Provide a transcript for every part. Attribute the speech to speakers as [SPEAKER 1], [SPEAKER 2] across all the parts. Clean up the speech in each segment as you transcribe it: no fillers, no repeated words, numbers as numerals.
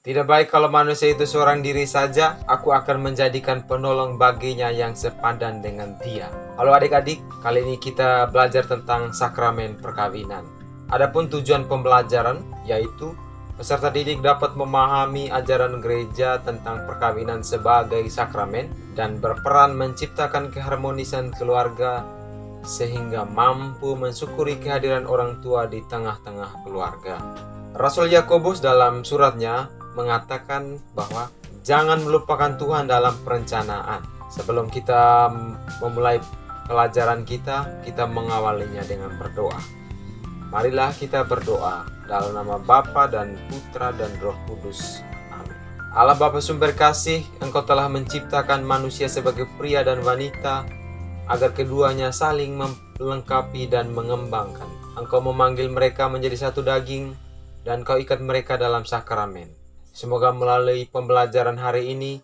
[SPEAKER 1] Tidak baik kalau manusia itu seorang diri saja, aku akan menjadikan penolong baginya yang sepadan dengan dia. Halo adik-adik, kali ini kita belajar tentang sakramen perkawinan. Adapun tujuan pembelajaran yaitu peserta didik dapat memahami ajaran gereja tentang perkawinan sebagai sakramen dan berperan menciptakan keharmonisan keluarga sehingga mampu mensyukuri kehadiran orang tua di tengah-tengah keluarga. Rasul Yakobus dalam suratnya mengatakan bahwa jangan melupakan Tuhan dalam perencanaan. Sebelum kita memulai pelajaran kita mengawalinya dengan berdoa. Marilah kita berdoa dalam nama Bapa dan Putra dan Roh Kudus. Amin. Allah Bapa sumber kasih, Engkau telah menciptakan manusia sebagai pria dan wanita agar keduanya saling melengkapi dan mengembangkan. Engkau memanggil mereka menjadi satu daging dan Kau ikat mereka dalam sakramen. Semoga melalui pembelajaran hari ini,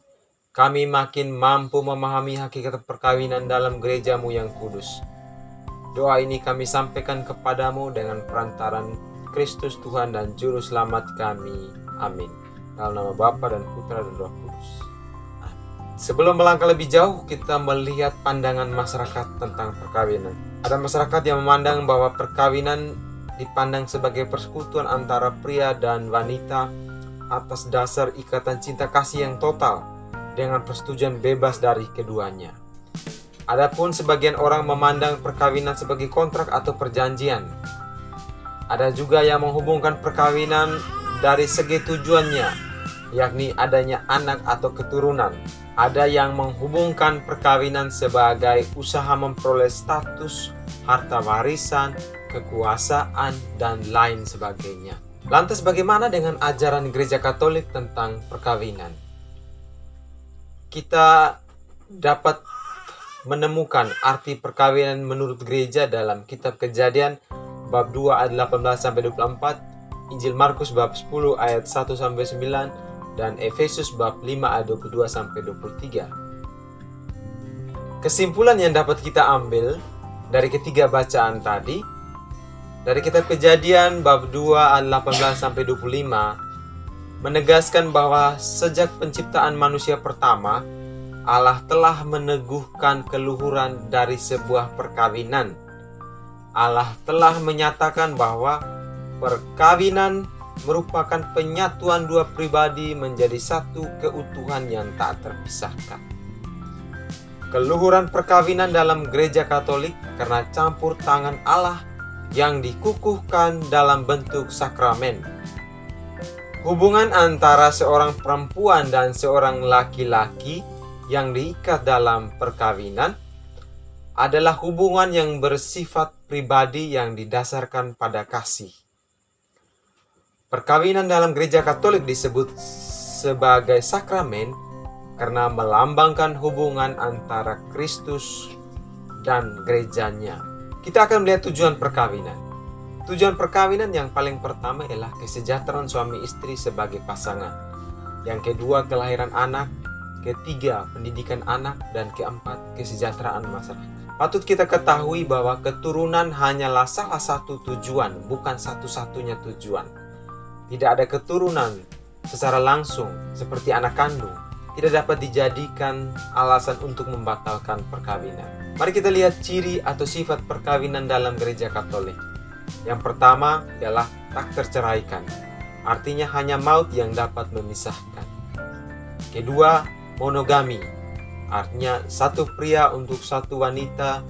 [SPEAKER 1] kami makin mampu memahami hakikat perkawinan dalam gerejamu yang kudus. Doa ini kami sampaikan kepadamu dengan perantaran Kristus Tuhan dan Juru Selamat kami. Amin. Dalam nama Bapa dan Putra dan Roh Kudus. Sebelum melangkah lebih jauh, kita melihat pandangan masyarakat tentang perkawinan. Ada masyarakat yang memandang bahwa perkawinan dipandang sebagai persekutuan antara pria dan wanita atas dasar ikatan cinta kasih yang total dengan persetujuan bebas dari keduanya. Adapun sebagian orang memandang perkawinan sebagai kontrak atau perjanjian. Ada juga yang menghubungkan perkawinan dari segi tujuannya, yakni adanya anak atau keturunan. Ada yang menghubungkan perkawinan sebagai usaha memperoleh status, harta warisan, kekuasaan, dan lain sebagainya. Lantas bagaimana dengan ajaran Gereja Katolik tentang perkawinan? Kita dapat menemukan arti perkawinan menurut gereja dalam kitab Kejadian bab 2 ayat 18-24, Injil Markus bab 10 ayat 1-9, dan Efesus bab 5 ayat 22-23. Kesimpulan yang dapat kita ambil dari ketiga bacaan tadi, dari kitab Kejadian bab 2 ayat 18-25 menegaskan bahwa sejak penciptaan manusia pertama, Allah telah meneguhkan keluhuran dari sebuah perkawinan. Allah telah menyatakan bahwa perkawinan merupakan penyatuan dua pribadi menjadi satu keutuhan yang tak terpisahkan. Keluhuran perkawinan dalam Gereja Katolik karena campur tangan Allah yang dikukuhkan dalam bentuk sakramen. Hubungan antara seorang perempuan dan seorang laki-laki yang diikat dalam perkawinan adalah hubungan yang bersifat pribadi yang didasarkan pada kasih. Perkawinan dalam Gereja Katolik disebut sebagai sakramen karena melambangkan hubungan antara Kristus dan gerejanya. Kita akan melihat tujuan perkawinan. Tujuan perkawinan yang paling pertama ialah kesejahteraan suami istri sebagai pasangan. Yang kedua, kelahiran anak. Ketiga, pendidikan anak. Dan keempat, kesejahteraan masyarakat. Patut kita ketahui bahwa keturunan hanyalah salah satu tujuan, bukan satu-satunya tujuan. Tidak ada keturunan secara langsung seperti anak kandung tidak dapat dijadikan alasan untuk membatalkan perkawinan. Mari kita lihat ciri atau sifat perkawinan dalam Gereja Katolik. Yang pertama ialah tak terceraikan. Artinya hanya maut yang dapat memisahkan. Kedua, monogami. Artinya satu pria untuk satu wanita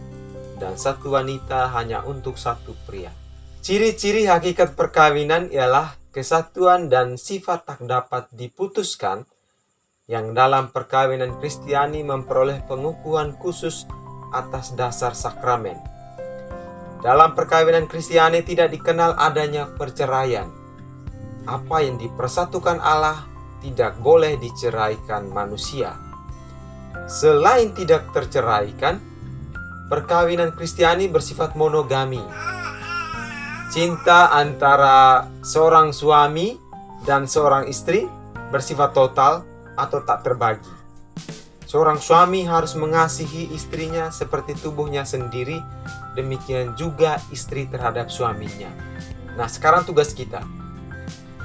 [SPEAKER 1] dan satu wanita hanya untuk satu pria. Ciri-ciri hakikat perkawinan ialah kesatuan dan sifat tak dapat diputuskan yang dalam perkawinan Kristiani memperoleh pengukuhan khusus atas dasar sakramen. Dalam perkawinan Kristiani tidak dikenal adanya perceraian. Apa yang dipersatukan Allah tidak boleh diceraikan manusia. Selain tidak terceraikan, perkawinan Kristiani bersifat monogami. Cinta antara seorang suami dan seorang istri bersifat total atau tak terbagi. Seorang suami harus mengasihi istrinya seperti tubuhnya sendiri, demikian juga istri terhadap suaminya. Nah, sekarang tugas kita.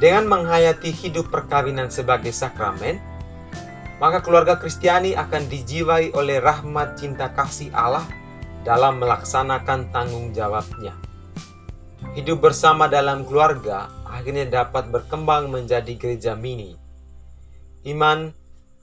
[SPEAKER 1] Dengan menghayati hidup perkawinan sebagai sakramen, maka keluarga Kristiani akan dijiwai oleh rahmat cinta kasih Allah dalam melaksanakan tanggung jawabnya. Hidup bersama dalam keluarga akhirnya dapat berkembang menjadi gereja mini. Iman,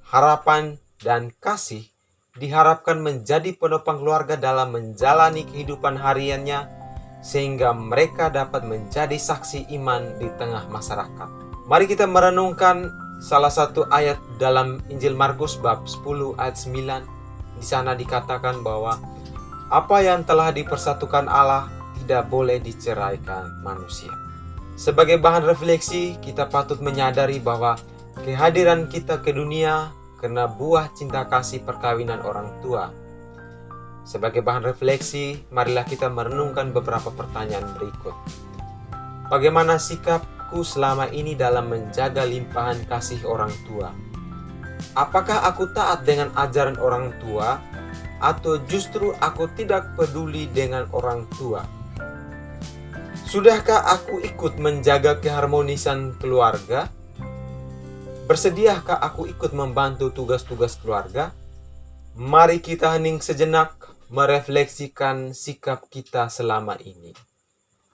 [SPEAKER 1] harapan, dan kasih diharapkan menjadi penopang keluarga dalam menjalani kehidupan hariannya, sehingga mereka dapat menjadi saksi iman di tengah masyarakat. Mari kita merenungkan salah satu ayat dalam Injil Markus bab 10 ayat 9. Di sana dikatakan bahwa apa yang telah dipersatukan Allah tidak boleh diceraikan manusia. Sebagai bahan refleksi, kita patut menyadari bahwa kehadiran kita ke dunia karena buah cinta kasih perkawinan orang tua. Sebagai bahan refleksi, marilah kita merenungkan beberapa pertanyaan berikut. Bagaimana sikapku selama ini dalam menjaga limpahan kasih orang tua? Apakah aku taat dengan ajaran orang tua, atau justru aku tidak peduli dengan orang tua? Sudahkah aku ikut menjaga keharmonisan keluarga? Bersediakah aku ikut membantu tugas-tugas keluarga? Mari kita hening sejenak merefleksikan sikap kita selama ini.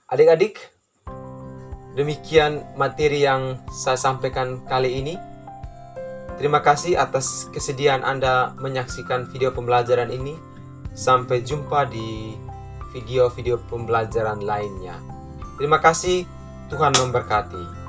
[SPEAKER 1] Adik-adik, demikian materi yang saya sampaikan kali ini. Terima kasih atas kesediaan Anda menyaksikan video pembelajaran ini. Sampai jumpa di video-video pembelajaran lainnya. Terima kasih, Tuhan memberkati.